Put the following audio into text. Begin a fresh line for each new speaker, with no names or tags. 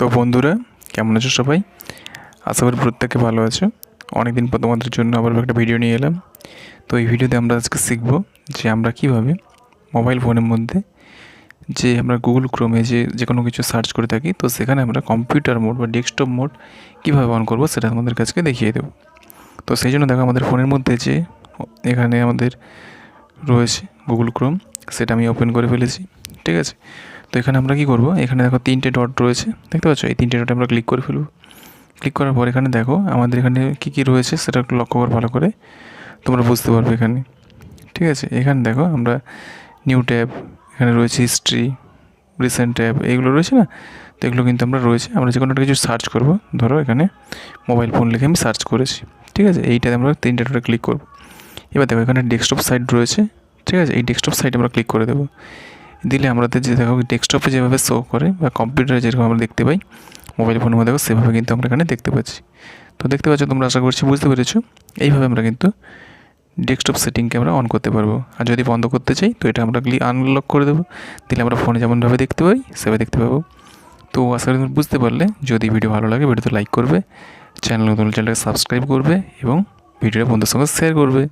তো বন্ধুরা, কেমন আছো সবাই? আশা করি প্রত্যেকে ভালো আছো। অনেকদিন পর তোমাদের জন্য আবার একটা ভিডিও নিয়ে এলাম। তো এই ভিডিওতে আমরা আজকে শিখব যে আমরা কিভাবে মোবাইল ফোনের মধ্যে যে আমরা গুগল ক্রোমে যে কোনো কিছু সার্চ করে থাকি, তো সেখানে আমরা কম্পিউটার মোড বা ডেস্কটপ মোড কীভাবে অন করবো সেটা আমাদের কাছকে দেখিয়ে দেবো। তো সেই জন্য দেখো, আমাদের ফোনের মধ্যে যে এখানে আমাদের রয়েছে গুগল ক্রোম, সেটা আমি ওপেন করে ফেলেছি। ঠিক আছে, তো এখানে আমরা কি করব, এখানে দেখো 3টে ডট রয়েছে, দেখতে পাচ্ছ? এই 3টে ডটে আমরা ক্লিক করে ফেলব। ক্লিক করার পর এখানে দেখো আমাদের এখানে কী রয়েছে সেটা একটু লক্ষ্য করে ভালো করে তোমরা বুঝতে পারবে এখানে। ঠিক আছে, এখানে দেখো আমরা নিউ ট্যাব, এখানে রয়েছে হিস্ট্রি, রিসেন্ট ট্যাব, এইগুলো রয়েছে না? তো এগুলো কিন্তু আমরা যে কোনো একটা কিছু সার্চ করব। ধরো এখানে মোবাইল ফোন লিখে আমি সার্চ করেছি। ঠিক আছে, এইটাতে আমরা 3টে ডটে ক্লিক করব। এবার দেখো এখানে ডেস্কটপ সাইট রয়েছে। ঠিক আছে, এই ডেস্কটপ সাইটে আমরা ক্লিক করে দেবো। দিলে আমাদের যে দেখো ডেস্কটপে যেভাবে শো করে বা কম্পিউটারে যেরকম আমরা দেখতে পাই, মোবাইল ফোনের মধ্যে সেভাবে কিন্তু আমরা এখানে দেখতে পাচ্ছি। তো দেখতে পাচ্ছ তোমরা, আশা করছি বুঝতে পেরেছো। এইভাবে আমরা কিন্তু ডেস্কটপ সেটিংকে আমরা অন করতে পারবো। আর যদি বন্ধ করতে চাই তো এটা আমরা আনলক করে দেবো। দিলে আমরা ফোনে যেমনভাবে দেখতে পাই সেভাবে দেখতে পাবো। তো আশা করি তুমি বুঝতে পারলে। যদি ভিডিও ভালো লাগে ভিডিওতে লাইক করবে, চ্যানেলটাকে সাবস্ক্রাইব করবে এবং ভিডিওটা বন্ধুদের সঙ্গে শেয়ার করবে।